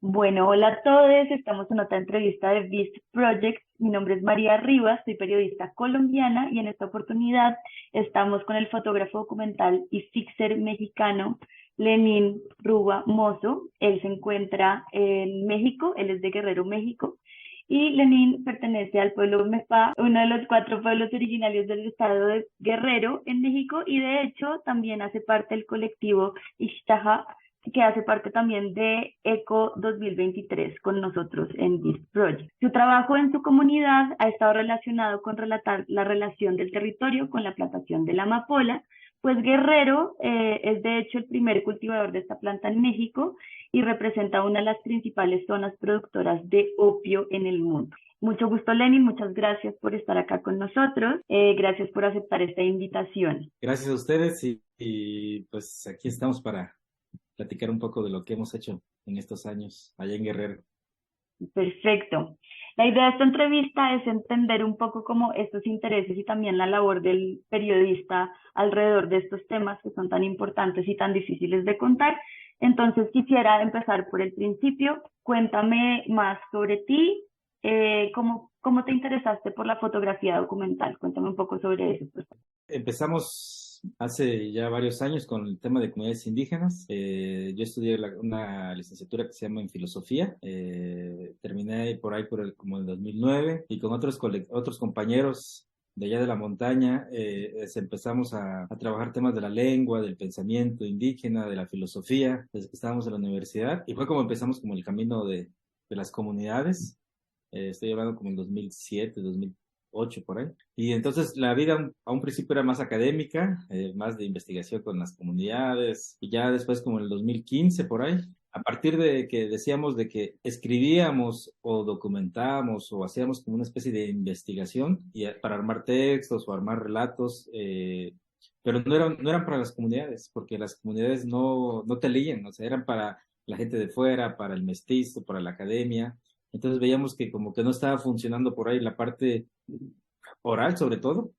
Bueno, hola a todos. Estamos en otra entrevista de Beast Project. Mi nombre es María Rivas, soy periodista colombiana y en esta oportunidad estamos con el fotógrafo documental y fixer mexicano Lenín Ruba Mozo. Él se encuentra en México, él es de Guerrero, México. Y Lenín pertenece al pueblo Mepa, uno de los cuatro pueblos originarios del estado de Guerrero en México, y de hecho también hace parte del colectivo Ixtaja, que hace parte también de ECO 2023 con nosotros en this project. Su trabajo en su comunidad ha estado relacionado con relatar la relación del territorio con la plantación de la amapola, pues Guerrero es de hecho el primer cultivador de esta planta en México y representa una de las principales zonas productoras de opio en el mundo. Mucho gusto, Lenin. Muchas gracias por estar acá con nosotros. Gracias por aceptar esta invitación. Gracias a ustedes pues aquí estamos para platicar un poco de lo que hemos hecho en estos años allá en Guerrero. Perfecto. La idea de esta entrevista es entender un poco cómo estos intereses y también la labor del periodista alrededor de estos temas que son tan importantes y tan difíciles de contar. Entonces quisiera empezar por el principio. Cuéntame más sobre ti, cómo te interesaste por la fotografía documental. Cuéntame un poco sobre eso, por favor. Empezamos hace ya varios años con el tema de comunidades indígenas. Yo estudié una licenciatura que se llama en filosofía. Terminé por ahí como en 2009 y con otros compañeros de allá de la montaña empezamos a trabajar temas de la lengua, del pensamiento indígena, de la filosofía, desde que estábamos en la universidad. Y fue como empezamos como el camino de las comunidades. Estoy hablando como en 2007, 2008 por ahí. Y entonces la vida a un principio era más académica, más de investigación con las comunidades, y ya después como en el 2015 por ahí, a partir de que decíamos de que escribíamos o documentábamos o hacíamos como una especie de investigación para armar textos o armar relatos, pero no eran para las comunidades, porque las comunidades no te leían, o sea, eran para la gente de fuera, para el mestizo, para la academia. Entonces veíamos que como que no estaba funcionando por ahí la parte oral sobre todo,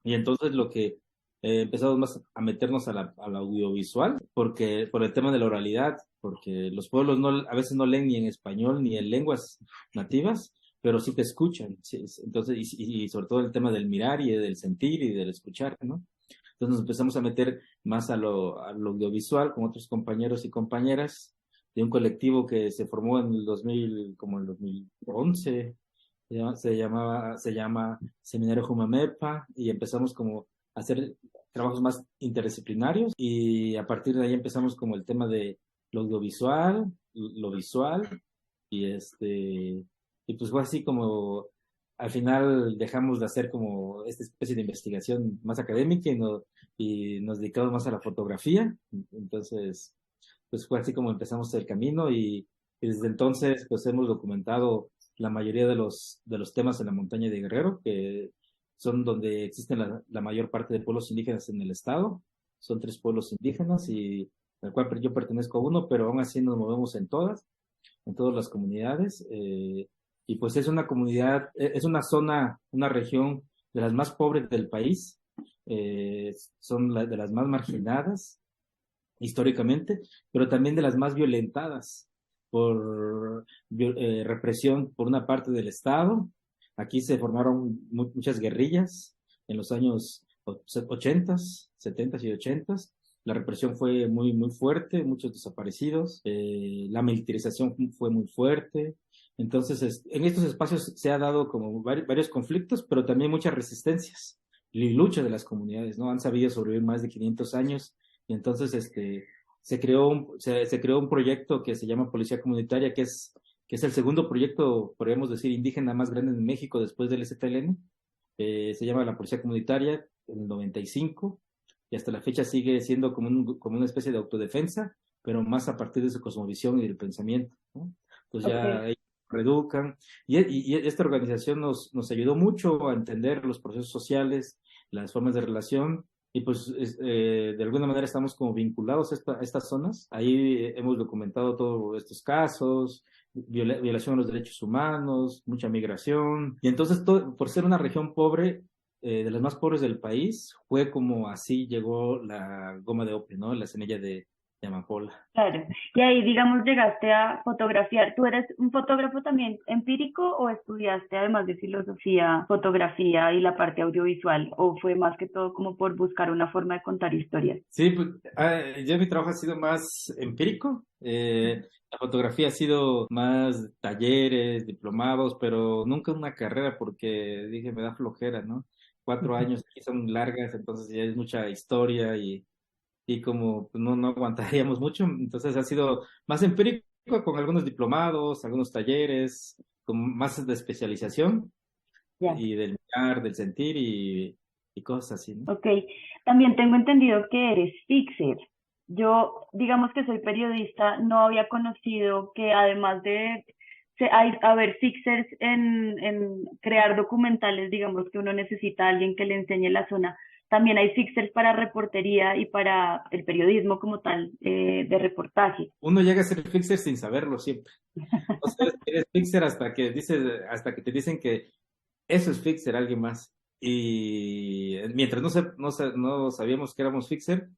y entonces lo que empezamos más a meternos al audiovisual, porque por el tema de la oralidad, porque los pueblos a veces no leen ni en español ni en lenguas nativas, pero sí te escuchan, sí, entonces, y sobre todo el tema del mirar y del sentir y del escuchar, ¿no? Entonces nos empezamos a meter más a lo audiovisual con otros compañeros y compañeras de un colectivo que se formó en el 2000, como en el 2011, se llama Seminario Jumamepa, y empezamos como a hacer trabajos más interdisciplinarios, y a partir de ahí empezamos como el tema de lo audiovisual, lo visual, y pues fue así como al final dejamos de hacer como esta especie de investigación más académica y nos dedicamos más a la fotografía. Entonces, pues fue así como empezamos el camino, y desde entonces pues hemos documentado la mayoría de los temas en la montaña de Guerrero, que son donde existen la mayor parte de pueblos indígenas en el estado. Son 3 pueblos indígenas y al cual yo pertenezco a uno, pero aún así nos movemos en todas las comunidades. Y pues es una comunidad, es una zona, una región de las más pobres del país. Son de las más marginadas históricamente, pero también de las más violentadas por represión por una parte del Estado. Aquí se formaron muchas guerrillas en los años 80, 70 y 80. La represión fue muy, muy fuerte, muchos desaparecidos, la militarización fue muy fuerte. Entonces, en estos espacios se ha dado como varios conflictos, pero también muchas resistencias y lucha de las comunidades, ¿no? Han sabido sobrevivir más de 500 años, y entonces se creó un proyecto que se llama Policía Comunitaria, que es el segundo proyecto, podríamos decir, indígena más grande en México después del STLN. Se llama la Policía Comunitaria en el 95, y hasta la fecha sigue siendo como una especie de autodefensa, pero más a partir de su cosmovisión y del pensamiento, ¿no? Entonces ya Ok. ellos reeducan, y esta organización nos ayudó mucho a entender los procesos sociales, las formas de relación, y pues de alguna manera estamos como vinculados a estas zonas. Ahí hemos documentado todos estos casos, violación a los derechos humanos, mucha migración. Y entonces, por ser una región pobre, de las más pobres del país, fue como así llegó la goma de opio, ¿no? La semilla de amapola. Claro. Y ahí, digamos, llegaste a fotografiar. ¿Tú eres un fotógrafo también empírico o estudiaste, además de filosofía, fotografía y la parte audiovisual? ¿O fue más que todo como por buscar una forma de contar historias? Sí, pues yo mi trabajo ha sido más empírico. La fotografía ha sido más talleres, diplomados, pero nunca una carrera porque dije, me da flojera, ¿no? 4 años aquí son largas, entonces ya es mucha historia y como pues, no aguantaríamos mucho, entonces ha sido más empírico con algunos diplomados, algunos talleres, con más de especialización Ya. y del mirar, del sentir y cosas así, ¿no? Ok, también tengo entendido que eres fixer. Yo, digamos que soy periodista, no había conocido que además de haber fixers en crear documentales, digamos que uno necesita a alguien que le enseñe la zona. También hay fixers para reportería y para el periodismo como tal, de reportaje. Uno llega a ser fixer sin saberlo siempre. No sabes que eres fixer hasta que te dicen que eso es fixer, alguien más. Y mientras no sabíamos que éramos fixer,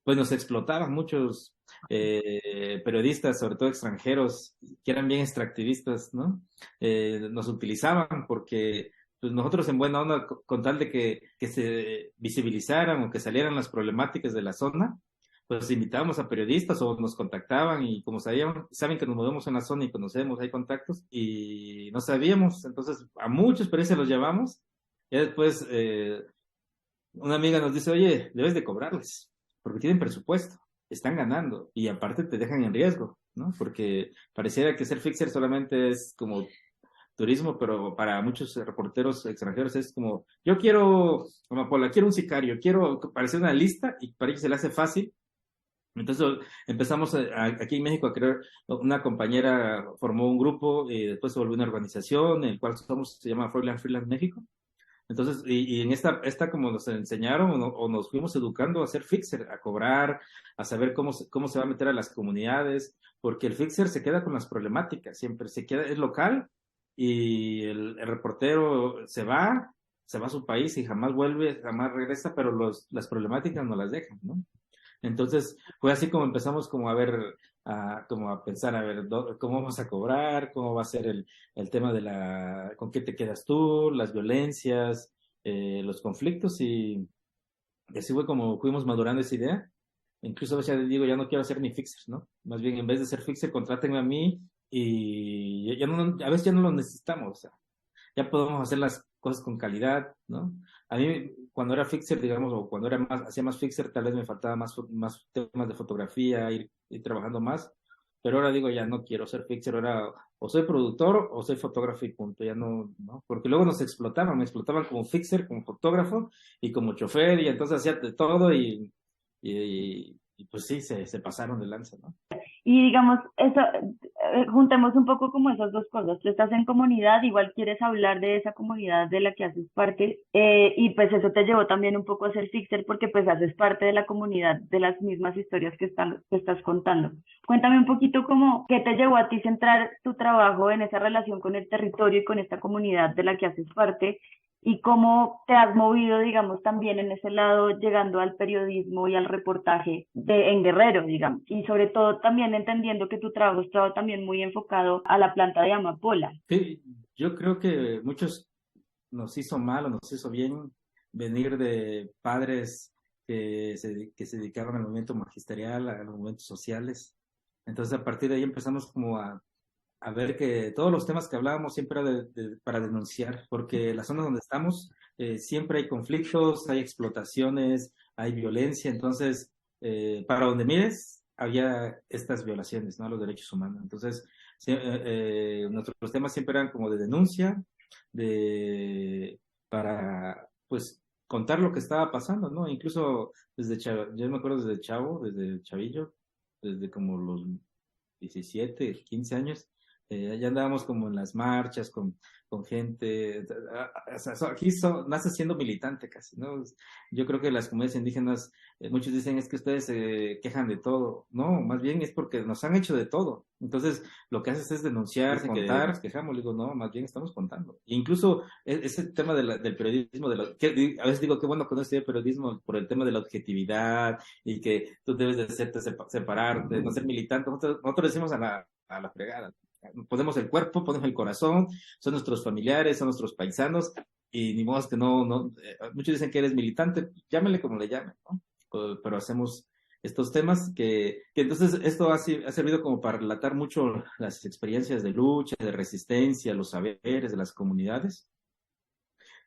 pues nos explotaban muchos periodistas, sobre todo extranjeros, que eran bien extractivistas, ¿no? Nos utilizaban porque pues, nosotros en buena onda, con tal de que se visibilizaran o que salieran las problemáticas de la zona, pues invitábamos a periodistas o nos contactaban y como saben que nos movemos en la zona y conocemos, hay contactos y no sabíamos, entonces a muchos periodistas los llamamos y después una amiga nos dice, oye, debes de cobrarles porque tienen presupuesto, están ganando y aparte te dejan en riesgo, ¿no? Porque pareciera que ser fixer solamente es como turismo, pero para muchos reporteros extranjeros es como, yo quiero, como Paula, quiero un sicario, quiero parecer una lista y para ellos se le hace fácil entonces empezamos aquí en México a crear, una compañera formó un grupo y después se volvió una organización, el cual se llama Freelance México. Entonces, y en esta como nos enseñaron o nos fuimos educando a ser fixer, a cobrar, a saber cómo se va a meter a las comunidades, porque el fixer se queda con las problemáticas, siempre se queda, es local y el reportero se va a su país y jamás vuelve, jamás regresa, pero las problemáticas no las dejan, ¿no? Entonces fue así como empezamos como a ver, como a pensar, a ver, cómo vamos a cobrar, cómo va a ser el tema de con qué te quedas tú, las violencias, los conflictos y así fue como fuimos madurando esa idea. Incluso a veces digo, ya no quiero ser ni fixer, ¿no? Más bien en vez de ser fixer, contrátenme a mí y ya no, a veces ya no lo necesitamos, o sea, ya podemos hacer las cosas con calidad, ¿no? A mí, cuando era fixer, digamos, o cuando hacía más fixer, tal vez me faltaba más temas de fotografía, ir trabajando más, pero ahora digo, ya no quiero ser fixer, ahora o soy productor o soy fotógrafo y punto, ya no, ¿no? Porque luego me explotaban como fixer, como fotógrafo y como chofer, y entonces hacía de todo y pues sí, se pasaron de lanza, ¿no? Y digamos, eso, juntemos un poco como esas dos cosas. Tú estás en comunidad, igual quieres hablar de esa comunidad de la que haces parte, y pues eso te llevó también un poco a ser fixer porque pues haces parte de la comunidad, de las mismas historias que estás contando. Cuéntame un poquito cómo, qué te llevó a ti centrar tu trabajo en esa relación con el territorio y con esta comunidad de la que haces parte y cómo te has movido, digamos, también en ese lado, llegando al periodismo y al reportaje en Guerrero, digamos, y sobre todo también entendiendo que tu trabajo estaba también muy enfocado a la planta de amapola. Sí, yo creo que muchos nos hizo mal o nos hizo bien venir de padres que se dedicaban al movimiento magisterial, a los movimientos sociales. Entonces, a partir de ahí empezamos como a ver que todos los temas que hablábamos siempre era para denunciar, porque la zona donde estamos siempre hay conflictos, hay explotaciones, hay violencia. Entonces, para donde mires, había estas violaciones, ¿no? A los derechos humanos. Entonces, nuestros temas siempre eran como de denuncia, de para pues contar lo que estaba pasando, ¿no? Incluso yo me acuerdo desde chavo, desde chavillo, desde como los 17 15 años, Ya andábamos como en las marchas con gente. O sea, nace siendo militante casi, ¿no? Yo creo que las comunidades indígenas, muchos dicen es que ustedes se quejan de todo. No, más bien es porque nos han hecho de todo. Entonces, lo que haces es denunciar, Dicen contar, que nos quejamos. Le digo, no, más bien estamos contando. E incluso ese tema del periodismo, a veces digo, qué bueno que no estudié periodismo por el tema de la objetividad y que tú debes de hacerte separarte, no ser militante. Nosotros decimos a la fregada. Ponemos el cuerpo, ponemos el corazón, son nuestros familiares, son nuestros paisanos, y ni modo que muchos dicen que eres militante, llámele como le llamen, ¿no? Pero hacemos estos temas que entonces esto ha servido como para relatar mucho las experiencias de lucha, de resistencia, los saberes de las comunidades,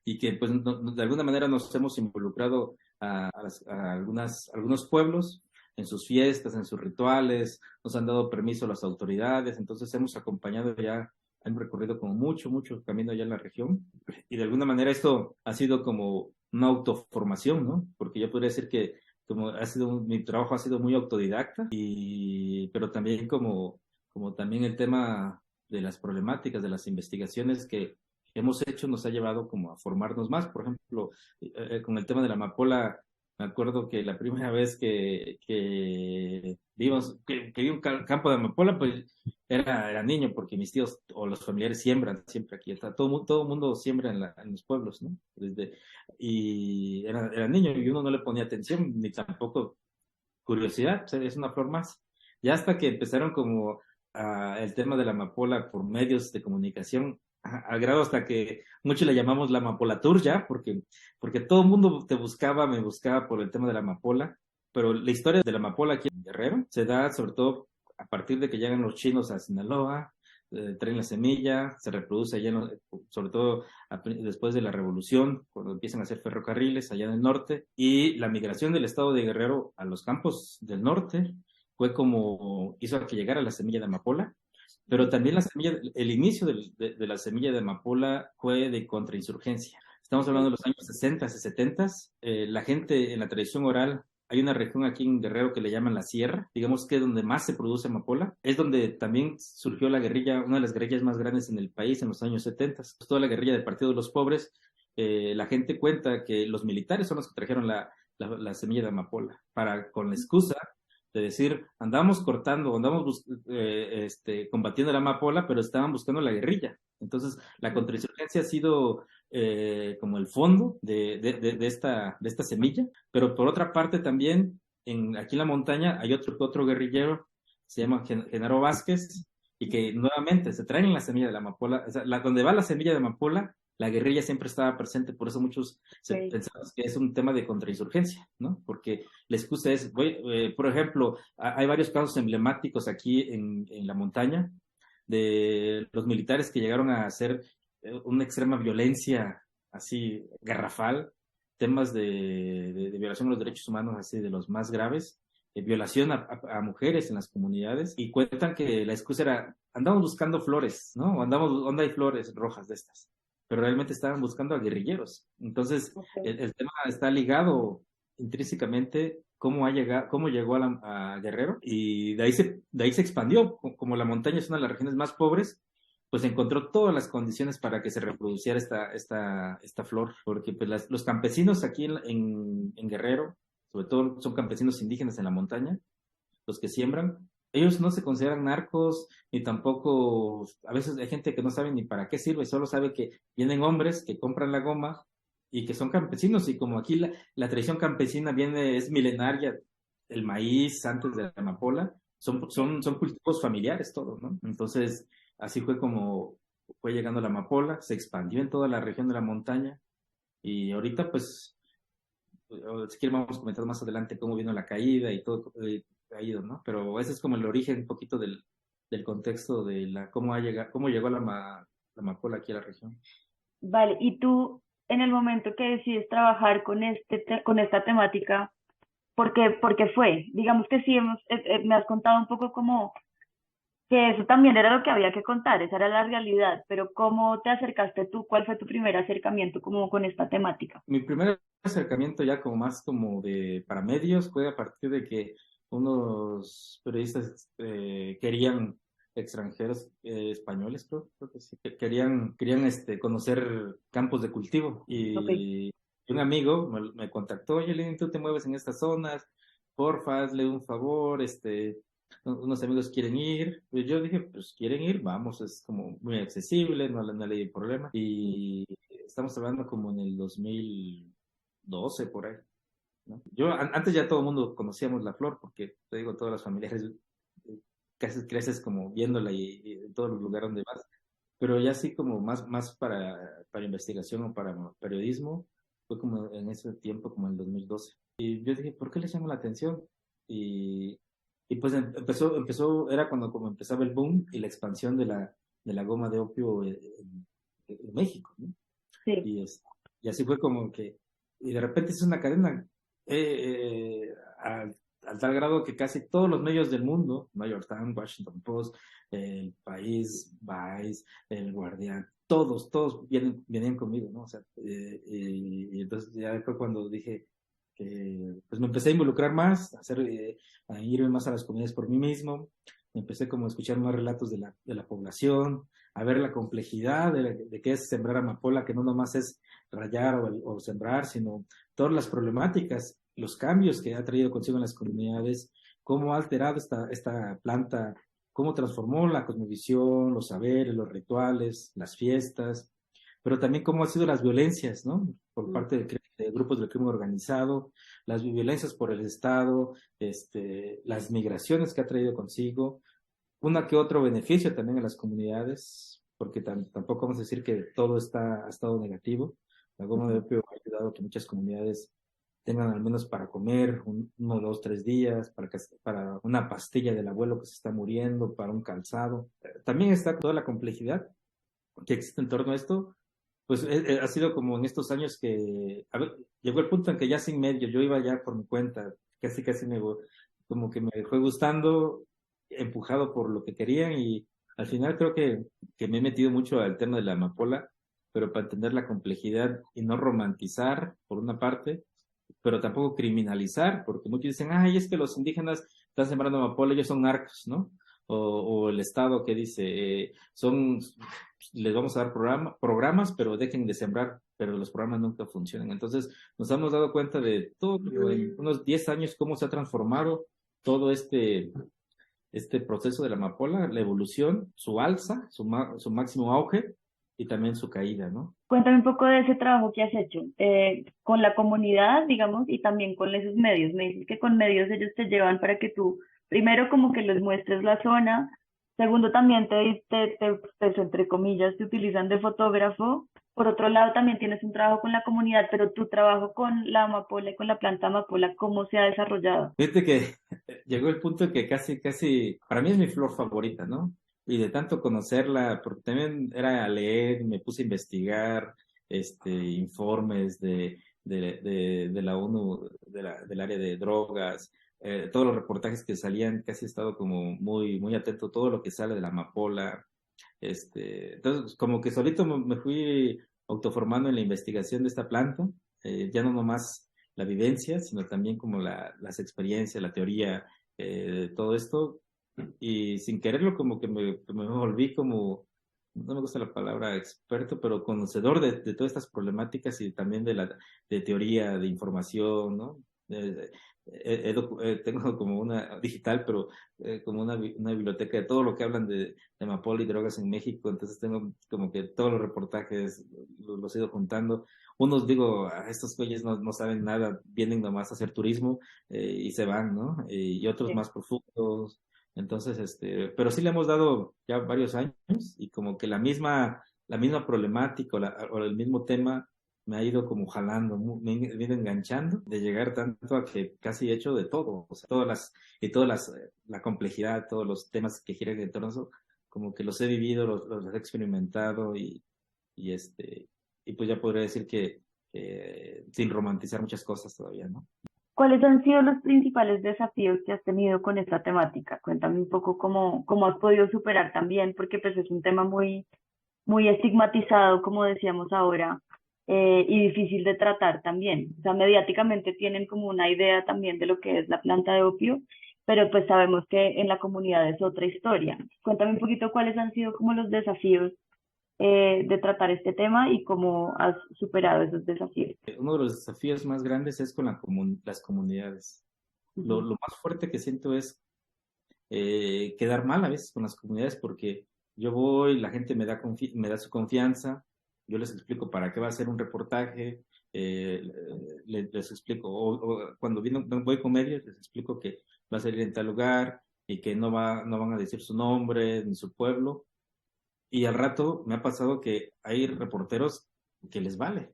y que pues de alguna manera nos hemos involucrado a algunos pueblos en sus fiestas, en sus rituales, nos han dado permiso las autoridades, entonces hemos acompañado ya, han recorrido como mucho camino allá en la región, y de alguna manera esto ha sido como una autoformación, ¿no? Porque yo podría decir que como mi trabajo ha sido muy autodidacta, pero también como también el tema de las problemáticas, de las investigaciones que hemos hecho nos ha llevado como a formarnos más. Por ejemplo, con el tema de la amapola, me acuerdo que la primera vez que vi un campo de amapola, pues era niño, porque mis tíos o los familiares siembran siempre aquí. Todo el mundo siembra en los pueblos, ¿no? Y era niño y uno no le ponía atención, ni tampoco curiosidad, o sea, es una flor más. Ya hasta que empezaron como el tema de la amapola por medios de comunicación, al grado hasta que muchos le llamamos la amapolatur ya, porque todo el mundo me buscaba por el tema de la amapola, pero la historia de la amapola aquí en Guerrero se da sobre todo a partir de que llegan los chinos a Sinaloa, traen la semilla, se reproduce allá, sobre todo después de la revolución, cuando empiezan a hacer ferrocarriles allá en el norte, y la migración del estado de Guerrero a los campos del norte fue como hizo que llegara la semilla de amapola, pero también el inicio de la semilla de amapola fue de contrainsurgencia. Estamos hablando de los años 60 y 70. La gente en la tradición oral, hay una región aquí en Guerrero que le llaman la Sierra, digamos que es donde más se produce amapola, es donde también surgió la guerrilla, una de las guerrillas más grandes en el país en los años 70, toda la guerrilla del Partido de los Pobres. La gente cuenta que los militares son los que trajeron la semilla de amapola, con la excusa de decir, andamos cortando, combatiendo la amapola, pero estaban buscando la guerrilla. Entonces, la contrainsurgencia ha sido como el fondo de esta semilla, pero por otra parte también, aquí en la montaña hay otro guerrillero, se llama Genaro Vázquez, y que nuevamente se traen la semilla de la amapola, o sea, donde va la semilla de amapola, la guerrilla siempre estaba presente, por eso muchos pensamos que es un tema de contrainsurgencia, ¿no? Porque la excusa es, por ejemplo, hay varios casos emblemáticos aquí en la montaña de los militares que llegaron a hacer una extrema violencia así garrafal, temas de violación de los derechos humanos así de los más graves, violación a mujeres en las comunidades, y cuentan que la excusa era, andamos buscando flores, ¿no? ¿Dónde hay flores rojas de estas? Pero realmente estaban buscando a guerrilleros. Entonces, el tema está ligado intrínsecamente cómo llegó a Guerrero, y de ahí se expandió. Como la montaña es una de las regiones más pobres, pues encontró todas las condiciones para que se reproduciera esta flor, porque pues los campesinos aquí en Guerrero, sobre todo son campesinos indígenas en la montaña, los que siembran, ellos no se consideran narcos, ni tampoco, a veces hay gente que no sabe ni para qué sirve, solo sabe que vienen hombres que compran la goma y que son campesinos, y como aquí la tradición campesina es milenaria, el maíz antes de la amapola, son cultivos familiares todos, ¿no? Entonces, así fue como fue llegando la amapola, se expandió en toda la región de la montaña, y ahorita pues si quieren vamos a comentar más adelante cómo vino la caída y todo caído, ¿no? Pero ese es como el origen un poquito del contexto de cómo llegó la amapola aquí a la región. Vale, y tú en el momento que decides trabajar con esta temática, ¿por qué fue? Digamos que sí me has contado un poco como que eso también era lo que había que contar, esa era la realidad, pero ¿cómo te acercaste tú? ¿Cuál fue tu primer acercamiento como con esta temática? Mi primer acercamiento ya como más como para medios fue a partir de que unos periodistas querían extranjeros, españoles, creo que sí, que querían conocer campos de cultivo. Ok. Y un amigo me contactó: oye, Lenin, tú te mueves en estas zonas, porfa, hazle un favor, unos amigos quieren ir. Y yo dije, pues quieren ir, vamos, es como muy accesible, no le di problema. Y estamos hablando como en el 2012 por ahí, ¿no? Yo antes ya todo el mundo conocíamos la flor, porque te digo, todas las familiares casi creces como viéndola y en todos los lugares donde vas, pero ya sí como más para investigación o para periodismo, fue como en ese tiempo, como en el 2012. Y yo dije, ¿por qué les llama la atención? Y, y pues era cuando como empezaba el boom y la expansión de la goma de opio en México, ¿no? Sí. Y, y así fue como que, y de repente es una cadena, al tal grado que casi todos los medios del mundo, New York Times, Washington Post, El País, Vice, El Guardián, todos venían conmigo, ¿no? O sea, y entonces ya fue cuando dije que, pues me empecé a involucrar más, a irme más a las comunidades por mí mismo, empecé como a escuchar más relatos de la población, a ver la complejidad de qué es sembrar amapola, que no nomás es rayar o sembrar, sino todas las problemáticas, los cambios que ha traído consigo en las comunidades, cómo ha alterado esta planta, cómo transformó la cosmovisión, los saberes, los rituales, las fiestas, pero también cómo han sido las violencias, ¿no? Por parte de grupos del crimen organizado, las violencias por el Estado, las migraciones que ha traído consigo, una que otro beneficio también a las comunidades, porque tampoco vamos a decir que todo ha estado negativo. La goma de opio ha ayudado a que muchas comunidades tengan al menos para comer 1, 2, 3 días, para una pastilla del abuelo que se está muriendo, para un calzado. También está toda la complejidad que existe en torno a esto. Pues ha sido como en estos años que, a ver, llegó el punto en que ya sin medio, yo iba ya por mi cuenta, casi como que me fue gustando, empujado por lo que querían, y al final creo que me he metido mucho al tema de la amapola, pero para entender la complejidad y no romantizar, por una parte, pero tampoco criminalizar, porque muchos dicen, ay, es que los indígenas están sembrando amapola, ellos son narcos, ¿no? O el Estado que dice, les vamos a dar programas, pero dejen de sembrar, pero los programas nunca funcionan. Entonces, nos hemos dado cuenta de todo, en unos 10 años, cómo se ha transformado todo este proceso de la amapola, la evolución, su alza, su máximo auge y también su caída, ¿no? Cuéntame un poco de ese trabajo que has hecho con la comunidad, digamos, y también con esos medios. Me dices que con medios ellos te llevan para que tú, primero, como que les muestres la zona, segundo, también pues, entre comillas, te utilizan de fotógrafo. Por otro lado, también tienes un trabajo con la comunidad, pero tu trabajo con la amapola y con la planta amapola, ¿cómo se ha desarrollado? Fíjate que llegó el punto que casi, para mí es mi flor favorita, ¿no? Y de tanto conocerla, porque también era a leer, me puse a investigar, informes de la ONU, del área de drogas, todos los reportajes que salían, casi he estado como muy atento a todo lo que sale de la amapola. Entonces, como que solito me fui autoformando en la investigación de esta planta, ya no nomás la vivencia, sino también como las experiencias, la teoría, de todo esto, y sin quererlo como que me volví como, no me gusta la palabra experto, pero conocedor de todas estas problemáticas y también de teoría, de información, ¿no? Tengo como una digital, pero como una biblioteca de todo lo que hablan de amapola y drogas en México, entonces tengo como que todos los reportajes los he ido juntando. Unos digo, estos güeyes no saben nada, vienen nomás a hacer turismo, y se van, ¿no? Y otros Sí. más profundos. Entonces, pero sí le hemos dado ya varios años y como que la misma problemática o el mismo tema me ha ido como jalando, me he ido enganchando de llegar tanto a que casi he hecho de todo, o sea, la complejidad, todos los temas que giran en torno a eso, como que los he vivido, los he experimentado y pues ya podría decir que sin romantizar muchas cosas todavía, ¿no? ¿Cuáles han sido los principales desafíos que has tenido con esta temática? Cuéntame un poco cómo has podido superar también, porque pues es un tema muy estigmatizado, como decíamos ahora, y difícil de tratar también. O sea, mediáticamente tienen como una idea también de lo que es la planta de opio pero pues sabemos que en la comunidad es otra historia. Cuéntame un poquito cuáles han sido como los desafíos de tratar este tema y cómo has superado esos desafíos. Uno de los desafíos más grandes es con las comunidades. Ujú. Lo más fuerte que siento es quedar mal a veces con las comunidades porque yo voy, la gente me da su confianza, yo les explico para qué va a ser un reportaje, eh, les explico, o cuando voy con medios, les explico que va a salir en tal lugar y que no van a decir su nombre ni su pueblo. Y al rato me ha pasado que hay reporteros que les vale,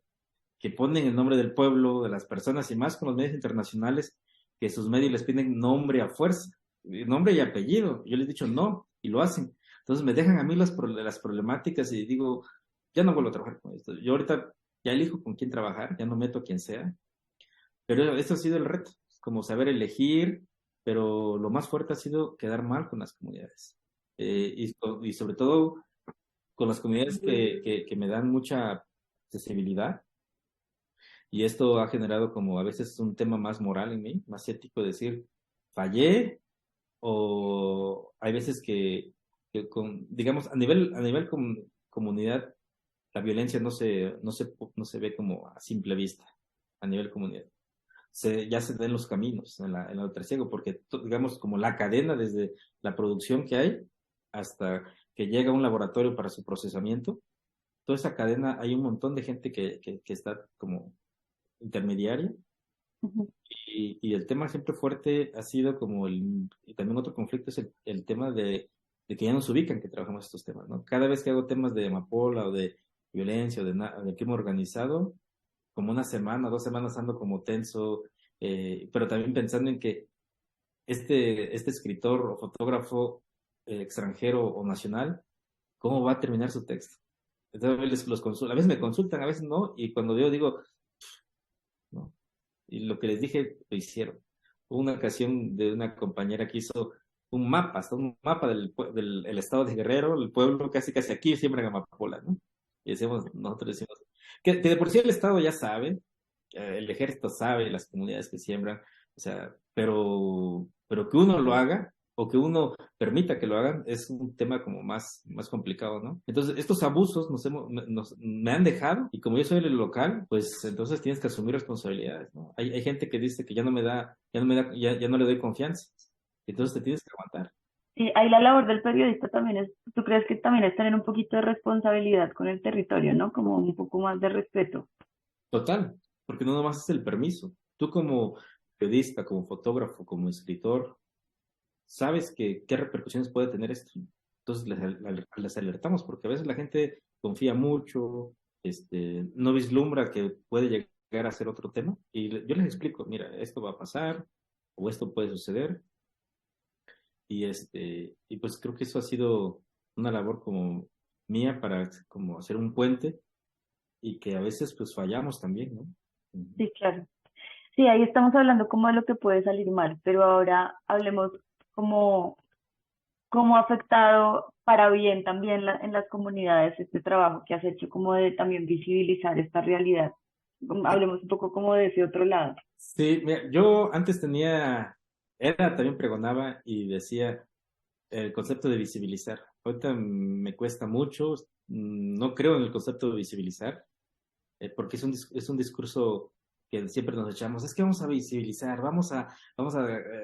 que ponen el nombre del pueblo, de las personas y más con los medios internacionales, que sus medios les piden nombre a fuerza, nombre y apellido. Yo les he dicho no y lo hacen. Entonces me dejan a mí las problemáticas y digo, ya no vuelvo a trabajar con esto. Yo ahorita ya elijo con quién trabajar, ya no meto a quien sea, pero esto ha sido el reto, como saber elegir, pero lo más fuerte ha sido quedar mal con las comunidades. Y sobre todo con las comunidades que me dan mucha accesibilidad y esto ha generado como a veces un tema más moral en mí, más ético, decir, fallé o hay veces digamos, a nivel comunidad, la violencia no se ve como a simple vista, a nivel comunidad. Ya se ven los caminos en la trasiego, porque digamos como la cadena desde la producción que hay hasta que llega a un laboratorio para su procesamiento, toda esa cadena hay un montón de gente que está como intermediaria Ujú. y el tema siempre fuerte ha sido como y también otro conflicto es el tema de que ya nos ubican que trabajamos estos temas, ¿no? Cada vez que hago temas de amapola o de violencia o de crimen organizado, como una semana, 2 semanas ando como tenso, pero también pensando en que este escritor o fotógrafo extranjero o nacional, ¿cómo va a terminar su texto? Entonces a veces me consultan, a veces no, y cuando yo digo, ¿no? Y lo que les dije, lo hicieron. Hubo una ocasión de una compañera que hizo un mapa, hasta un mapa del el estado de Guerrero, el pueblo, casi casi aquí siembran amapola, ¿no? Y nosotros decimos, que de por sí el estado ya sabe, el ejército sabe, las comunidades que siembran, o sea, pero que uno lo haga o que uno permita que lo hagan es un tema como más complicado, ¿no? Entonces, estos abusos me han dejado y como yo soy el local, pues entonces tienes que asumir responsabilidades, ¿no? Hay gente que dice que ya no le doy confianza, entonces te tienes que aguantar. Sí, ahí la labor del periodista también es, ¿tú crees que también es tener un poquito de responsabilidad con el territorio, ¿no? Como un poco más de respeto. Total, porque no nomás es el permiso. Tú como periodista, como fotógrafo, como escritor, sabes qué repercusiones puede tener esto. Entonces les alertamos, porque a veces la gente confía mucho, no vislumbra que puede llegar a ser otro tema, y yo les explico, mira, esto va a pasar, o esto puede suceder, y pues creo que eso ha sido una labor como mía para como hacer un puente, y que a veces pues fallamos también, ¿no? Ujú. Sí, claro. Sí, ahí estamos hablando como de lo que puede salir mal, pero ahora hablemos como cómo ha afectado para bien también en las comunidades este trabajo que has hecho, como de también visibilizar esta realidad. Hablemos un poco como de ese otro lado. Sí, mira, yo antes también pregonaba y decía el concepto de visibilizar. Ahorita me cuesta mucho, no creo en el concepto de visibilizar, porque es un discurso que siempre nos echamos, es que vamos a visibilizar,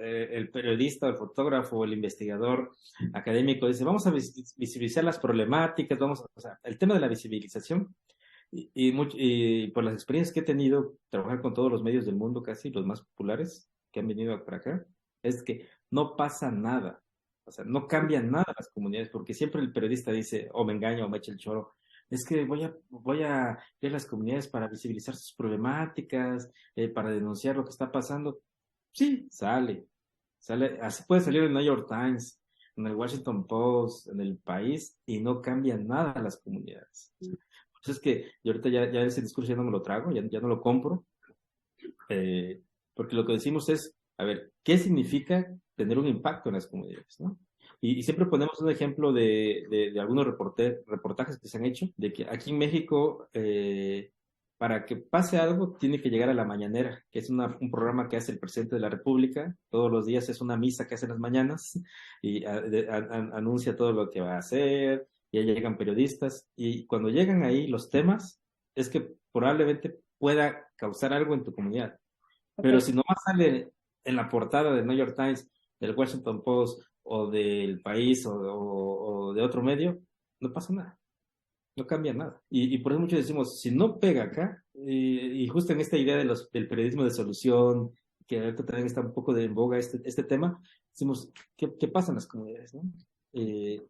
el periodista, el fotógrafo, el investigador académico dice, vamos a visibilizar las problemáticas, o sea, el tema de la visibilización y por las experiencias que he tenido, trabajar con todos los medios del mundo, casi los más populares que han venido para acá, es que no pasa nada. O sea, no cambian nada las comunidades, porque siempre el periodista dice, o me engaña o me echa el choro. Es que voy a ir a las comunidades para visibilizar sus problemáticas, para denunciar lo que está pasando. Sí, sale, así puede salir en el New York Times, en el Washington Post, en el país, y no cambia nada las comunidades. Pues es que yo ahorita ya ese discurso ya no me lo trago, ya no lo compro, eh, porque lo que decimos es, a ver, ¿qué significa tener un impacto en las comunidades, ¿no? Y siempre ponemos un ejemplo de algunos reportajes que se han hecho, de que aquí en México para que pase algo, tiene que llegar a la mañanera, que es un programa que hace el presidente de la República. Todos los días es una misa que hace en las mañanas y anuncia todo lo que va a hacer. Ya llegan periodistas y cuando llegan ahí los temas, es que probablemente pueda causar algo en tu comunidad. Pero Ok. si nomás sale en la portada del New York Times, del Washington Post o del País o de otro medio, no pasa nada, no cambia nada. Y por eso muchos decimos, si no pega acá, y justo en esta idea del periodismo de solución, que ahorita también está un poco de en boga este tema, decimos, ¿qué pasa en las comunidades, no? Eh,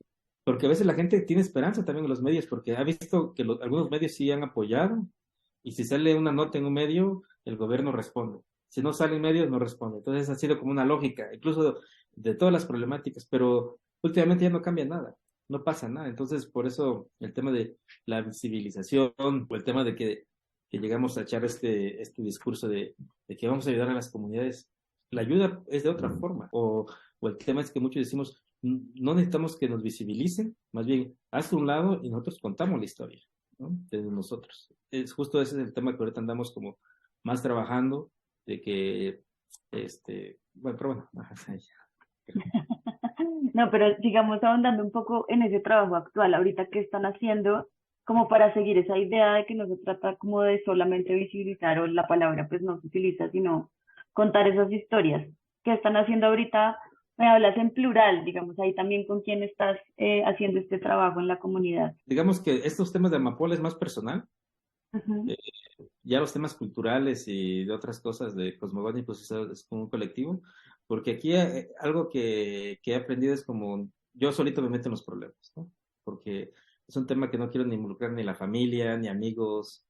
Porque a veces la gente tiene esperanza también en los medios, porque ha visto que algunos medios sí han apoyado, y si sale una nota en un medio, el gobierno responde. Si no sale en medios, no responde. Entonces ha sido como una lógica, incluso de todas las problemáticas, pero últimamente ya no cambia nada, no pasa nada. Entonces, por eso el tema de la visibilización, o el tema de que llegamos a echar este discurso de que vamos a ayudar a las comunidades, la ayuda es de otra forma. O el tema es que muchos decimos, no necesitamos que nos visibilicen, más bien, hazte un lado y nosotros contamos la historia, ¿no? De nosotros. Es justo ese es el tema que ahorita andamos como más trabajando, de que, bueno, pero bueno, No, pero sigamos ahondando un poco en ese trabajo actual, ahorita que están haciendo, como para seguir esa idea de que no se trata como de solamente visibilizar o la palabra pues no se utiliza, sino contar esas historias. ¿Qué están haciendo ahorita? Me hablas en plural, digamos, ahí también con quién estás haciendo este trabajo en la comunidad. digamos que estos temas de Amapola es más personal. Ujú. eh, ya los temas culturales y de otras cosas de cosmogónicos es como un colectivo, porque aquí algo que he aprendido es como yo solito me meto en los problemas, ¿no? Porque es un tema que no quiero ni involucrar ni la familia, ni amigos.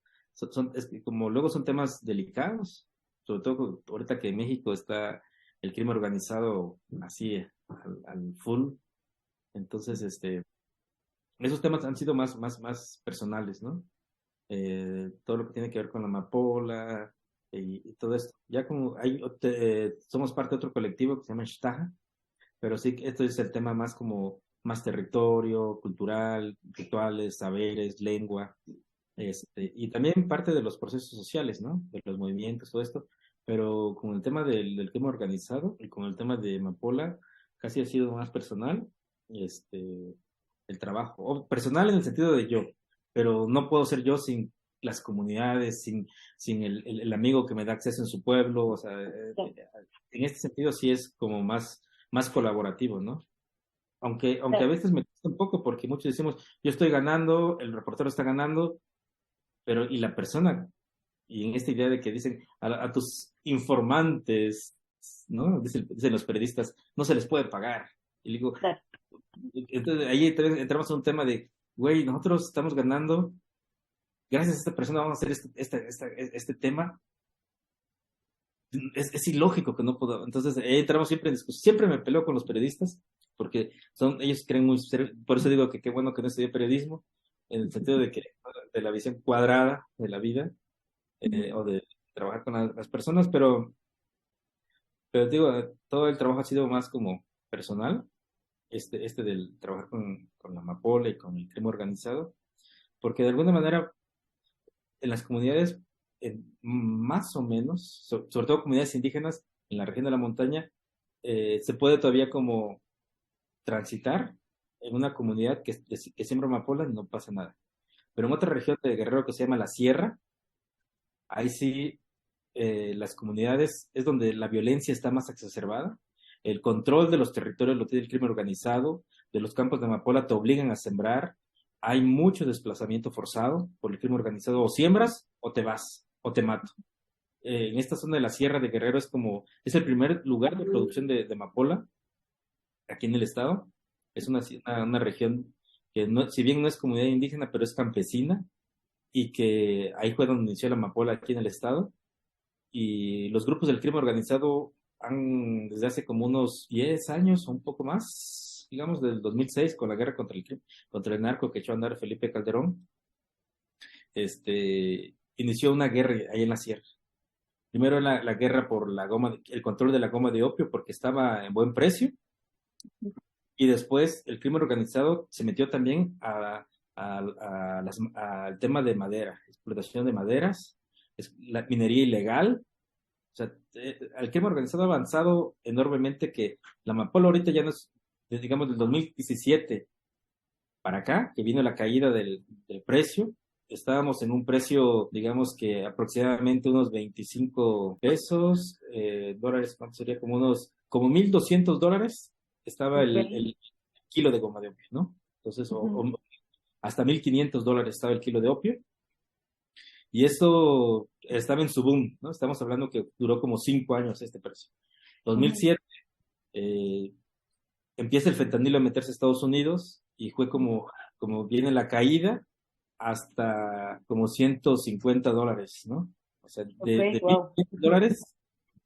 Es que como luego son temas delicados, sobre todo ahorita que en México está el crimen organizado así al full. Entonces, esos temas han sido más personales, ¿no? Todo lo que tiene que ver con la amapola y todo esto. Ya como somos parte de otro colectivo que se llama Shtaha, pero sí que esto es el tema más como más territorio, cultural, rituales, saberes, lengua, y también parte de los procesos sociales, ¿no? De los movimientos, todo esto. Pero con el tema del crimen organizado y con el tema de amapola, casi ha sido más personal, este, el trabajo. O personal en el sentido de yo, pero no puedo ser yo sin las comunidades, sin el amigo que me da acceso en su pueblo. O sea, en este sentido sí es como más colaborativo, ¿no? Aunque a veces me cuesta un poco porque muchos decimos, yo estoy ganando, el reportero está ganando, pero y la persona, y en esta idea de que dicen a tus informantes, ¿no? Dicen los periodistas, no se les puede pagar. Y digo, Claro. entonces ahí entramos a un tema de, güey, nosotros estamos ganando, gracias a esta persona vamos a hacer este tema. Es ilógico que no puedo. Entonces ahí entramos siempre en discusión. Siempre me peleo con los periodistas porque ellos creen muy, por eso digo que qué bueno que no estudié periodismo, en el sentido de que de la visión cuadrada de la vida, o de trabajar con las personas, pero digo, todo el trabajo ha sido más como personal, del trabajar con la amapola y con el crimen organizado, porque de alguna manera en las comunidades, más o menos, sobre todo comunidades indígenas en la región de la montaña, se puede todavía como transitar en una comunidad que siembra amapola y no pasa nada. Pero en otra región de Guerrero que se llama la Sierra, ahí sí, las comunidades es donde la violencia está más exacerbada. El control de los territorios lo tiene el crimen organizado, de los campos de amapola te obligan a sembrar. Hay mucho desplazamiento forzado por el crimen organizado. O siembras o te vas o te mato. En esta zona de la Sierra de Guerrero es el primer lugar de producción de amapola aquí en el estado. Es una región que no, si bien no es comunidad indígena, pero es campesina y que ahí fue donde inició la amapola aquí en el estado. Y los grupos del crimen organizado desde hace como unos 10 años o un poco más, digamos, del 2006, con la guerra contra el narco que echó a andar Felipe Calderón, inició una guerra ahí en la sierra. Primero la guerra por el control de la goma de opio porque estaba en buen precio, y después el crimen organizado se metió también a al tema de madera, explotación de maderas, la minería ilegal. O sea, el crimen organizado ha avanzado enormemente, que la amapola ahorita ya no es, digamos, del 2017 para acá, que vino la caída del precio. Estábamos en un precio, digamos que aproximadamente unos 25 pesos, dólares, ¿cuánto sería? Como $1,200 estaba Ok. el kilo de goma de opio, ¿no? Entonces, Ujú, hasta $1,500 estaba el kilo de opio. Y esto estaba en su boom, ¿no? Estamos hablando que duró como 5 años este precio. ujú, 2007, eh, empieza el fentanilo a meterse a Estados Unidos y fue como viene la caída hasta como $150, ¿no? O sea, ok, de wow. $1,500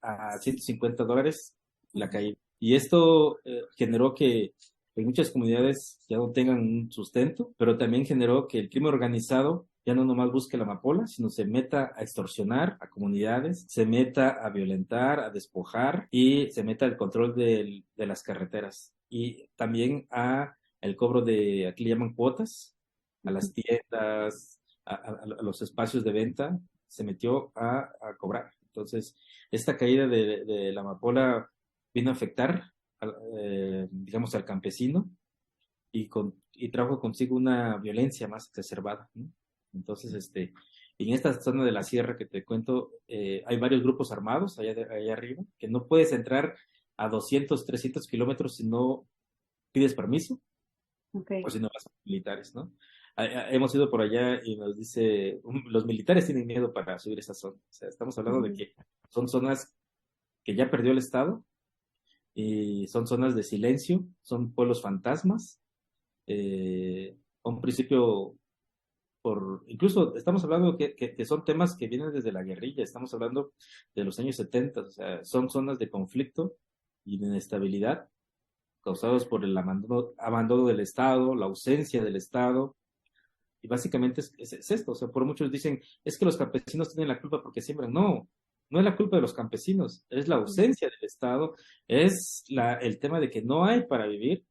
a $150 la caída. Y esto generó que muchas comunidades ya no tengan un sustento, pero también generó que el crimen organizado ya no nomás busque la amapola, sino se meta a extorsionar a comunidades, se meta a violentar, a despojar y se meta al control de las carreteras. Y también a el cobro de, aquí le llaman cuotas, a Ujú, las tiendas, a los espacios de venta, se metió a cobrar. Entonces, esta caída de la amapola vino a afectar, digamos, al campesino y trajo consigo una violencia más exacerbada, ¿no? Entonces, en esta zona de la sierra que te cuento, hay varios grupos armados allá arriba, que no puedes entrar a 200, 300 kilómetros si no pides permiso ok. o si no vas con militares, ¿no? Hemos ido por allá y nos dice, los militares tienen miedo para subir esa zona. O sea, estamos hablando de Ujú, que son zonas que ya perdió el Estado y son zonas de silencio, son pueblos fantasmas. A un principio, incluso estamos hablando que son temas que vienen desde la guerrilla, estamos hablando de los años 70, o sea, son zonas de conflicto y de inestabilidad causados por el abandono del Estado, la ausencia del Estado. Y básicamente es esto, o sea, por muchos dicen, es que los campesinos tienen la culpa porque siembran. No, no es la culpa de los campesinos, es la ujú, ausencia del Estado, es el tema de que no hay para vivir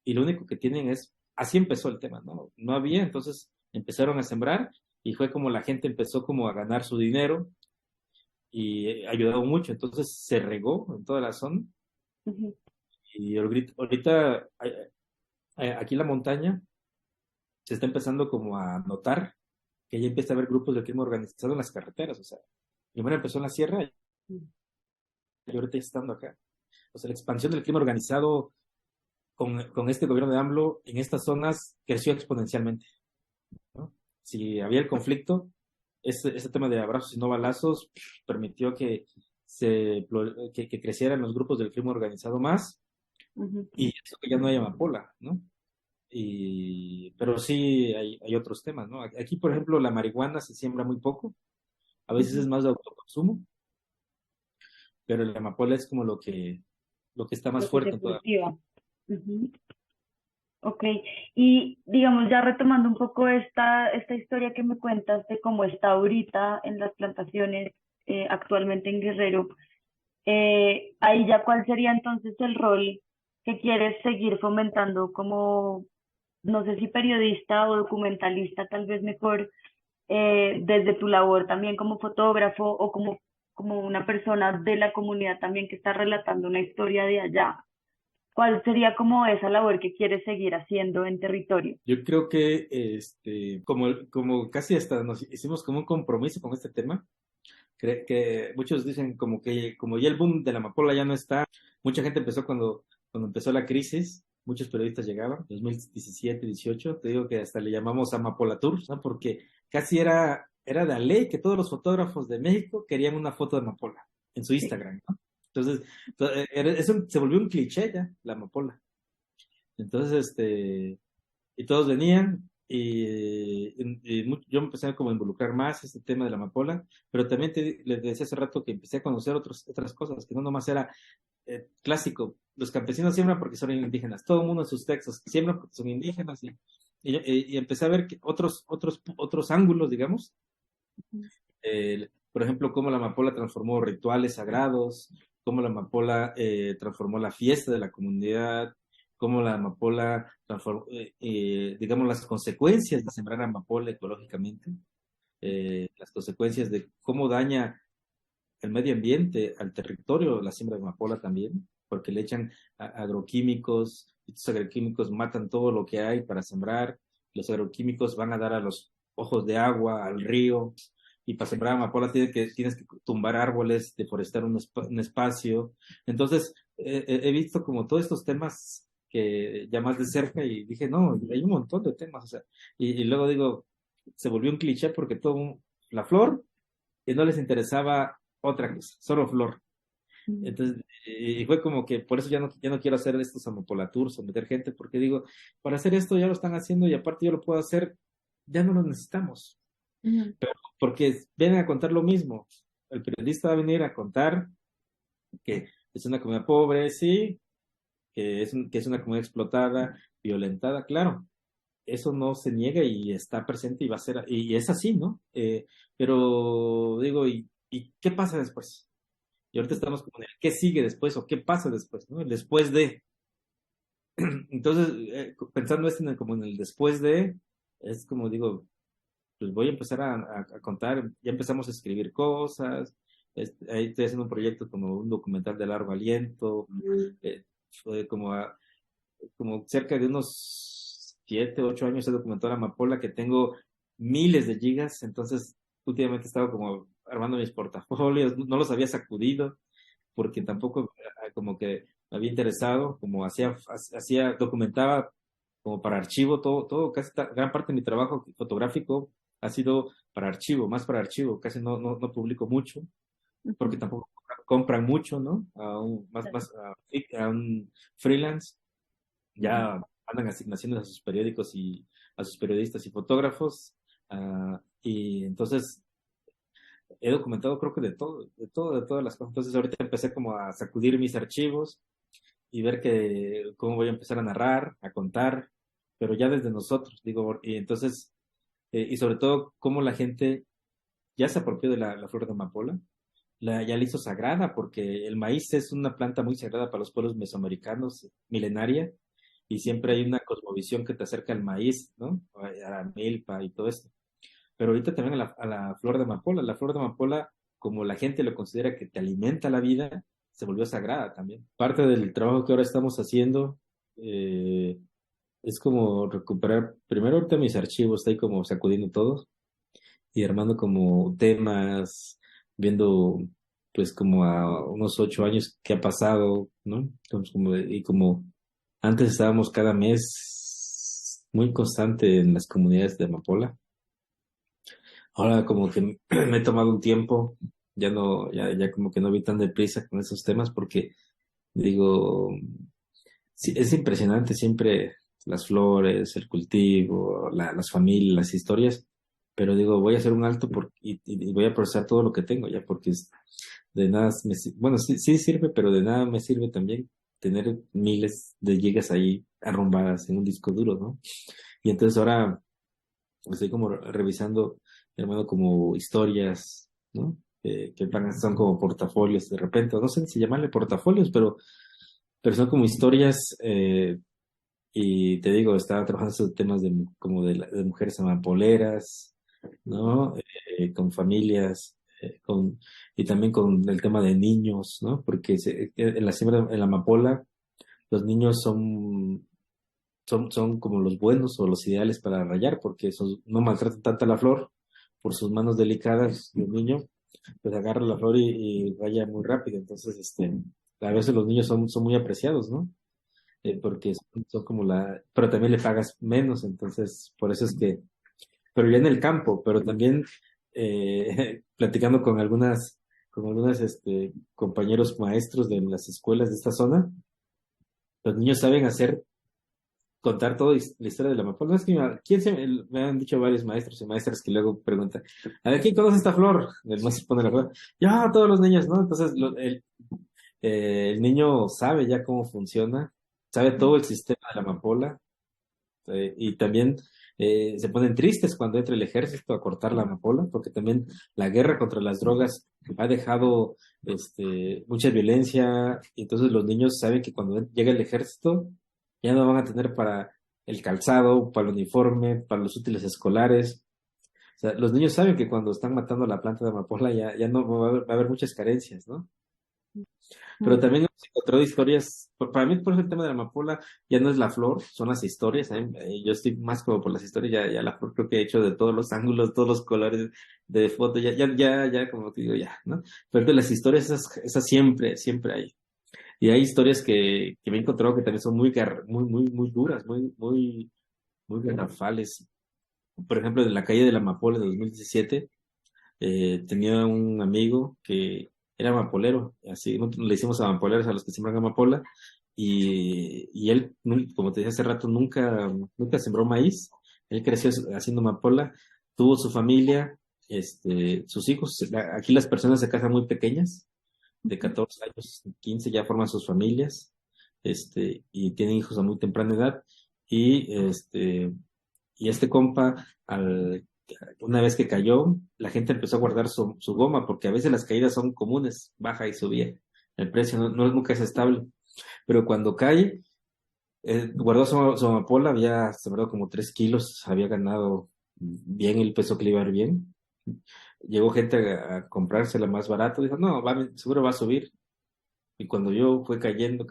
y lo único que tienen es, así empezó el tema, ¿no? No había, entonces empezaron a sembrar y fue como la gente empezó como a ganar su dinero y ayudó mucho, entonces se regó en toda la zona ujú. y ahorita aquí en la montaña se está empezando como a notar que ya empieza a haber grupos de crimen organizado en las carreteras, o sea, primero empezó en la sierra y ahorita ya estando acá. O sea, la expansión del crimen organizado con este gobierno de AMLO en estas zonas creció exponencialmente, ¿no? Si había el conflicto, este tema de abrazos y no balazos permitió que crecieran los grupos del crimen organizado más Ujú, y eso que ya no hay amapola, ¿no? Pero sí hay otros temas, ¿no? Aquí, por ejemplo, la marihuana se siembra muy poco, a veces ujú. es más de autoconsumo, pero la amapola es como lo que está más Lo que se fuerte en toda. cultiva. Ujú. Ok, y digamos, ya retomando un poco esta historia que me cuentas de cómo está ahorita en las plantaciones actualmente en Guerrero, ahí ya cuál sería entonces el rol que quieres seguir fomentando como, no sé si periodista o documentalista, tal vez mejor, desde tu labor también como fotógrafo o como una persona de la comunidad también que está relatando una historia de allá. ¿Cuál sería como esa labor que quieres seguir haciendo en territorio? Yo creo que como casi hasta nos hicimos como un compromiso con este tema, que muchos dicen como que como ya el boom de la amapola ya no está, mucha gente empezó cuando empezó la crisis, muchos periodistas llegaban, 2017, 18, te digo que hasta le llamamos Amapola Tours, ¿no? Porque casi era de la ley que todos los fotógrafos de México querían una foto de amapola en su Sí. Instagram, ¿no? Entonces, se volvió un cliché ya, la amapola. Entonces, y todos venían yo me empecé como a involucrar más en este tema de la amapola, pero también les decía hace rato que empecé a conocer otras cosas, que no nomás era clásico, los campesinos siembran porque son indígenas, todo el mundo en sus textos siembran porque son indígenas y empecé a ver que otros ángulos, digamos, por ejemplo, cómo la amapola transformó rituales sagrados, cómo la amapola transformó la fiesta de la comunidad, cómo la amapola digamos, las consecuencias de sembrar amapola ecológicamente, las consecuencias de cómo daña el medio ambiente, al territorio, la siembra de amapola también, porque le echan agroquímicos, y estos agroquímicos matan todo lo que hay para sembrar, los agroquímicos van a dar a los ojos de agua, al río, y para sembrar amapola tienes que tumbar árboles, deforestar un espacio. Entonces, he visto como todos estos temas que ya más de cerca y dije, no, hay un montón de temas, o sea, y luego digo, se volvió un cliché porque la flor, y no les interesaba otra cosa, solo flor. Entonces, y fue como que por eso ya no quiero hacer estos amopolatours o meter gente, porque digo, para hacer esto ya lo están haciendo y aparte yo lo puedo hacer, ya no lo necesitamos. Ujú. Pero porque vienen a contar lo mismo. El periodista va a venir a contar que es una comunidad pobre, sí, que es una comunidad explotada, violentada, claro, eso no se niega y está presente y va a ser, y es así, ¿no? Pero digo, ¿y qué pasa después? Y ahorita estamos como en el qué sigue después o qué pasa después, ¿no? El después de. Entonces, pensando esto como en el después de, es como digo, pues voy a empezar a contar, ya empezamos a escribir cosas, ahí estoy haciendo un proyecto como un documental de largo aliento, fue como cerca de unos 7, 8 años he documentado la amapola, que tengo miles de gigas, entonces últimamente he estado como armando mis portafolios, no los había sacudido porque tampoco como que me había interesado, como documentaba como para archivo, gran parte de mi trabajo fotográfico ha sido para archivo, más para archivo, casi no publico mucho, porque Ujú. tampoco compran mucho, ¿no? A un freelance, Ujú. ya mandan asignaciones a sus periódicos y a sus periodistas y fotógrafos, y entonces he documentado creo que de todas las cosas. Entonces ahorita empecé como a sacudir mis archivos y ver cómo voy a empezar a narrar, a contar, pero ya desde nosotros, digo, y entonces, y sobre todo cómo la gente ya se apropió de la flor de amapola, ya la hizo sagrada, porque el maíz es una planta muy sagrada para los pueblos mesoamericanos, milenaria, y siempre hay una cosmovisión que te acerca al maíz, ¿no? A la milpa y todo esto. Pero ahorita también a la flor de amapola. La flor de amapola, como la gente lo considera que te alimenta la vida, se volvió sagrada también. Parte del trabajo que ahora estamos haciendo eh, es como recuperar, primero ahorita mis archivos, estoy como sacudiendo todos y armando como temas, viendo pues como a unos 8 años qué ha pasado, ¿no? Entonces, y como antes estábamos cada mes muy constante en las comunidades de amapola. Ahora como que me he tomado un tiempo, ya como que no vi tan deprisa con esos temas porque digo, sí, es impresionante siempre las flores, el cultivo, las familias, las historias, pero digo, voy a hacer un alto y voy a procesar todo lo que tengo ya porque de nada bueno, sí, sí sirve, pero de nada me sirve también tener miles de gigas ahí arrumbadas en un disco duro, ¿no? Y entonces ahora estoy como revisando, hermano, como historias, ¿no? Son como portafolios de repente, no sé si llamarle portafolios, pero son como historias, y te digo, estaba trabajando esos temas como de mujeres amapoleras, ¿no? Con familias, y también con el tema de niños, ¿no? Porque en la siembra, en la amapola, los niños son como los buenos o los ideales para rayar, porque no maltratan tanto a la flor por sus manos delicadas. Y el niño pues agarra la flor y raya muy rápido. Entonces, a veces los niños son muy apreciados, ¿no? Porque son como pero también le pagas menos, entonces por eso es pero ya en el campo, pero también platicando con algunas compañeros maestros de las escuelas de esta zona, los niños saben contar toda la historia de la amapola. No es que me han dicho varios maestros y maestras que luego preguntan, a ver, ¿quién conoce esta flor? El maestro pone la flor, ya, todos los niños, ¿no? Entonces el niño sabe ya cómo funciona, sabe todo el sistema de la amapola, y también se ponen tristes cuando entra el ejército a cortar la amapola, porque también la guerra contra las drogas ha dejado mucha violencia, y entonces los niños saben que cuando llega el ejército, ya no van a tener para el calzado, para el uniforme, para los útiles escolares. O sea, los niños saben que cuando están matando la planta de amapola ya no va a haber muchas carencias, ¿no? Pero Mm. también hemos encontrado historias, para mí por eso el tema de la amapola ya no es la flor, son las historias, ¿eh? Yo estoy más como por las historias, ya la flor creo que he hecho de todos los ángulos, todos los colores de foto, ya como te digo, ya, ¿no? Pero de las historias esas siempre hay. Y hay historias que me he encontrado que también son muy duras, muy garrafales. Por ejemplo, en la calle de la Amapola de 2017, tenía un amigo que era amapolero, así nosotros le hicimos amapoleros a los que siembran amapola, y él, como te dije hace rato, nunca sembró maíz, él creció haciendo amapola, tuvo su familia, sus hijos, aquí las personas se casan muy pequeñas, de 14 años, 15 ya forman sus familias, y tienen hijos a muy temprana edad, y este compa, una vez que cayó, la gente empezó a guardar su goma, porque a veces las caídas son comunes, baja y subía. El precio nunca es estable. Pero cuando cae, guardó su amapola, había sembrado como 3 kilos, había ganado bien el peso que le iba a ir bien. Llegó gente a comprársela más barato, dijo, no, seguro va a subir. Y cuando yo fue cayendo,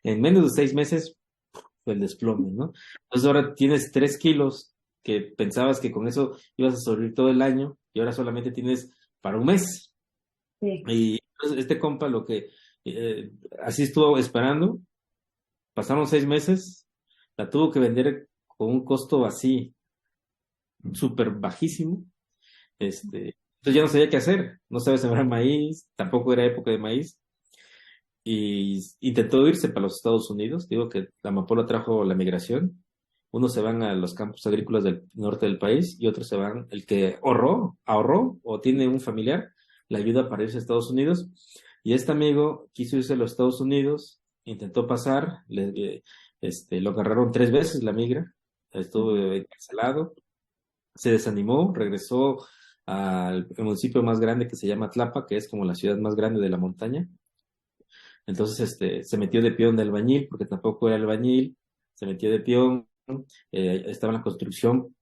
en menos de 6 meses el desplome, ¿no? Entonces ahora tienes 3 kilos que pensabas que con eso ibas a sobrevivir todo el año y ahora solamente tienes para un mes. Sí. Y entonces este compa así estuvo esperando, pasaron 6 meses, la tuvo que vender con un costo así súper bajísimo. Entonces ya no sabía qué hacer, no sabía sembrar maíz, tampoco era época de maíz. Y intentó irse para los Estados Unidos. Digo que la amapola trajo la migración. Unos se van a los campos agrícolas del norte del país y otros se van, el que ahorró o tiene un familiar, le ayuda para irse a Estados Unidos. Y este amigo quiso irse a los Estados Unidos, intentó pasar, lo agarraron 3 veces la migra, estuvo encarcelado, se desanimó, regresó al municipio más grande que se llama Tlapa, que es como la ciudad más grande de la montaña. Entonces, se metió de peón de albañil, porque tampoco era albañil, se metió de peón, estaba en la construcción,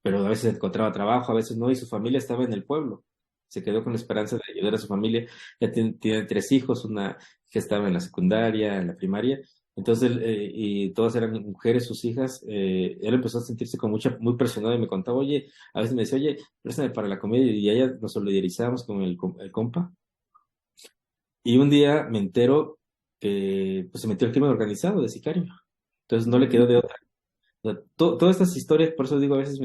pero a veces encontraba trabajo, a veces no, y su familia estaba en el pueblo. Se quedó con la esperanza de ayudar a su familia. Ya tiene 3 hijos, una que estaba en la secundaria, en la primaria. Entonces, y todas eran mujeres, sus hijas. Él empezó a sentirse muy presionado y me contaba, oye, a veces me decía, oye, préstame para la comida, y allá nos solidarizamos con el compa. Y un día me entero que pues, se metió el crimen organizado de sicario. Entonces no le quedó de otra. O sea, todas estas historias, por eso digo, a veces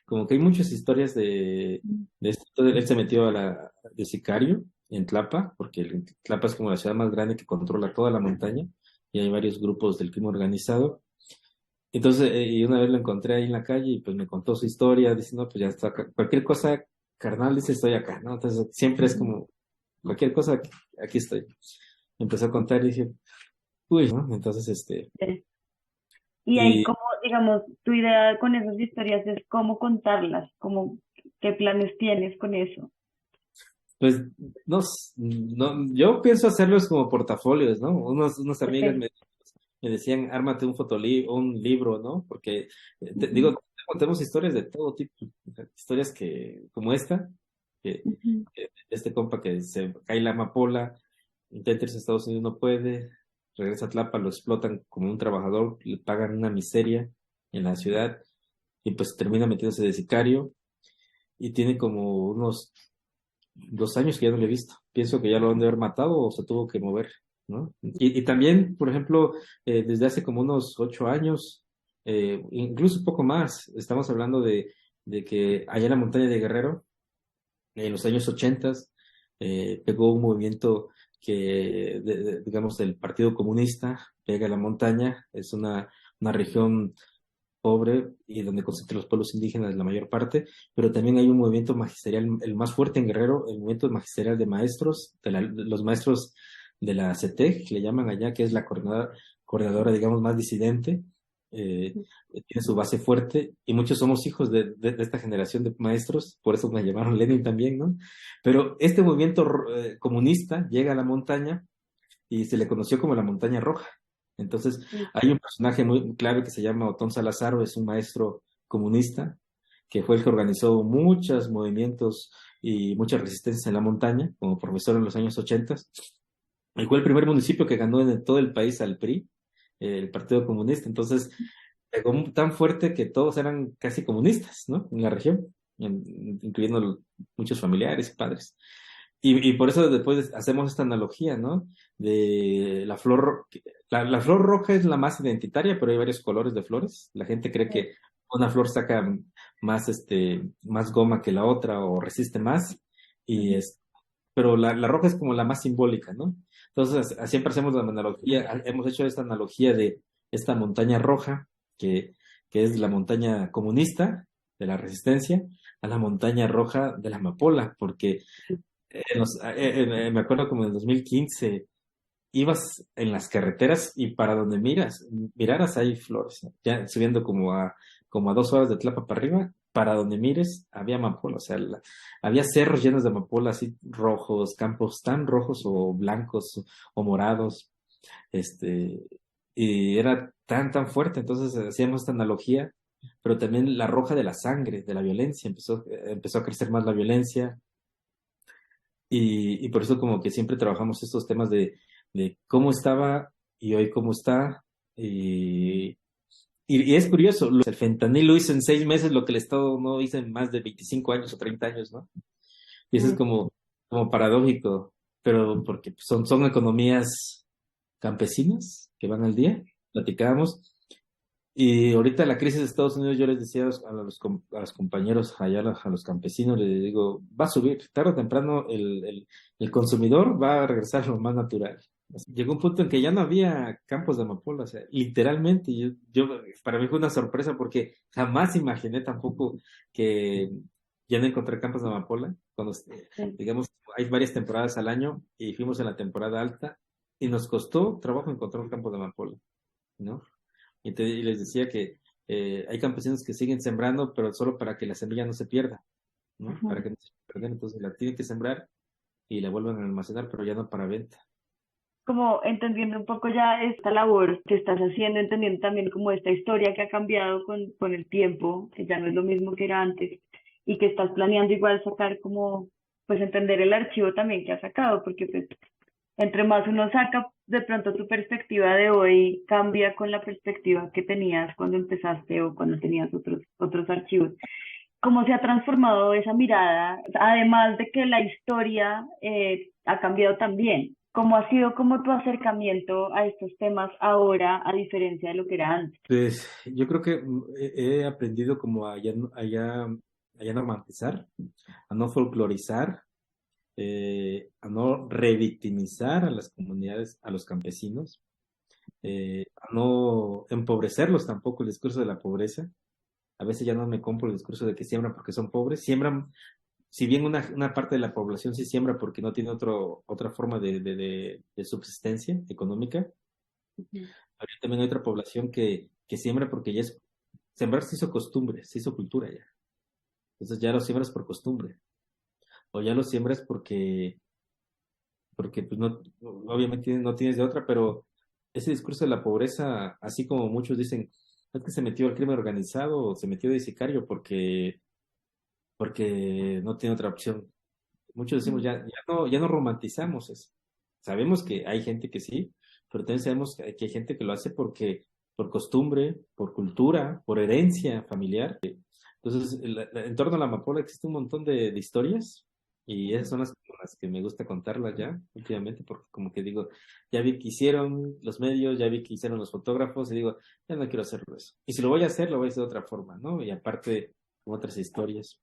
como que hay muchas historias de esto. Entonces, él se metió de sicario en Tlapa, porque Tlapa es como la ciudad más grande que controla toda la montaña y hay varios grupos del crimen organizado. Entonces, y una vez lo encontré ahí en la calle y pues me contó su historia, diciendo, pues ya está, cualquier cosa, carnal, dice, estoy acá, ¿no? Entonces, siempre es como, cualquier cosa, aquí estoy. Me empezó a contar y dije, uy, ¿no? Entonces, Sí. Y ahí y como, digamos, tu idea con esas historias es cómo contarlas, como qué planes tienes con eso. pues, no, yo pienso hacerlos como portafolios, ¿no? Unos amigas Ok. me decían, ármate un libro, ¿¿no? Porque, Ujú, digo, contemos historias de todo tipo, historias como esta, ujú, que este compa que se cae la amapola, intenta irse a Estados Unidos, no puede, regresa a Tlapa, lo explotan como un trabajador, le pagan una miseria en la ciudad, y pues termina metiéndose de sicario, y tiene como unos 2 años que ya no lo he visto. Pienso que ya lo han de haber matado o se tuvo que mover, ¿no? Y también, por ejemplo, desde hace como unos 8 años, incluso un poco más, estamos hablando de que allá en la montaña de Guerrero, en los años 80, pegó un movimiento digamos, del Partido Comunista, pega a la montaña, es una región pobre y donde concentran los pueblos indígenas la mayor parte, pero también hay un movimiento magisterial, el más fuerte en Guerrero, el movimiento magisterial de maestros, de los maestros de la CETEC, que le llaman allá, que es la coordinadora, digamos, más disidente, tiene su base fuerte y muchos somos hijos de esta generación de maestros, por eso me llamaron Lenin también, ¿no? Pero este movimiento comunista llega a la montaña y se le conoció como la Montaña Roja. Entonces, Sí. hay un personaje muy clave que se llama Otón Salazar, es un maestro comunista, que fue el que organizó muchos movimientos y muchas resistencias en la montaña, como profesor en los años 80. Y fue el primer municipio que ganó en todo el país al PRI, el Partido Comunista. Entonces, pegó tan fuerte que todos eran casi comunistas, ¿no? En la región, incluyendo muchos familiares y padres. Y por eso después hacemos esta analogía, ¿no? De la flor, la flor roja es la más identitaria, pero hay varios colores de flores. La gente cree que una flor saca más, más goma que la otra o resiste más, y pero la roja es como la más simbólica, ¿no? Entonces, siempre hacemos la analogía, hemos hecho esta analogía de esta montaña roja, que, que es la montaña comunista de la resistencia, a la montaña roja de la amapola, porque me acuerdo como en el 2015 ibas en las carreteras y para donde miraras hay flores, ¿no? Ya subiendo como a 2 horas de Tlapa para arriba, para donde mires había amapola, o sea, había cerros llenos de amapola así rojos, campos tan rojos o blancos o morados, este, y era tan fuerte, entonces hacíamos esta analogía, pero también la roja de la sangre, de la violencia, empezó a crecer más la violencia, y por eso como que siempre trabajamos estos temas de cómo estaba y hoy cómo está. Y es curioso, el fentanil lo hizo en 6 meses lo que el Estado no hizo en más de 25 años o 30 años, ¿no? Y eso es Mm. como paradójico, pero porque son economías campesinas que van al día, platicábamos. Y ahorita la crisis de Estados Unidos, yo les decía a los compañeros allá, a los campesinos, les digo, va a subir, tarde o temprano el consumidor va a regresar a lo más natural. Llegó un punto en que ya no había campos de amapola, o sea, literalmente, para mí fue una sorpresa porque jamás imaginé tampoco que ya no encontré campos de amapola. Cuando, Sí. digamos, hay varias temporadas al año y fuimos en la temporada alta y nos costó trabajo encontrar un campo de amapola, ¿no? Y les decía que hay campesinos que siguen sembrando, pero solo para que la semilla no se pierda, ¿no? Para Ujú. que no se pierda, entonces la tienen que sembrar y la vuelven a almacenar, pero ya no para venta. Como entendiendo un poco ya esta labor que estás haciendo, entendiendo también como esta historia que ha cambiado con el tiempo, que ya no es lo mismo que era antes, y que estás planeando igual sacar como, pues entender el archivo también que has sacado, porque pues entre más uno saca, de pronto tu perspectiva de hoy cambia con la perspectiva que tenías cuando empezaste o cuando tenías otros archivos. ¿Cómo se ha transformado esa mirada? Además de que la historia ha cambiado también. ¿Cómo ha sido como tu acercamiento a estos temas ahora, a diferencia de lo que era antes? Pues yo creo que he aprendido como a ya normalizar, a no folclorizar, a no revictimizar a las comunidades, a los campesinos, a no empobrecerlos tampoco el discurso de la pobreza. A veces ya no me compro el discurso de que siembran porque son pobres. Siembran, si bien una parte de la población sí siembra porque no tiene otra forma de subsistencia económica, Ujú. había también otra población que siembra porque sembrar se hizo costumbre, se hizo cultura ya. Entonces ya lo siembras por costumbre. O ya lo siembras porque pues no, obviamente no tienes de otra, pero ese discurso de la pobreza, así como muchos dicen, es que se metió al crimen organizado o se metió de sicario porque no tiene otra opción. Muchos decimos, ya no romantizamos eso. Sabemos que hay gente que sí, pero también sabemos que hay gente que lo hace por costumbre, por cultura, por herencia familiar. Entonces, en torno a la amapola existe un montón de historias y esas son las que me gusta contarlas ya últimamente, porque como que digo, ya vi que hicieron los medios, ya vi que hicieron los fotógrafos y digo, ya no quiero hacerlo eso. Y si lo voy a hacer, lo voy a hacer de otra forma, ¿no? Y aparte, con otras historias.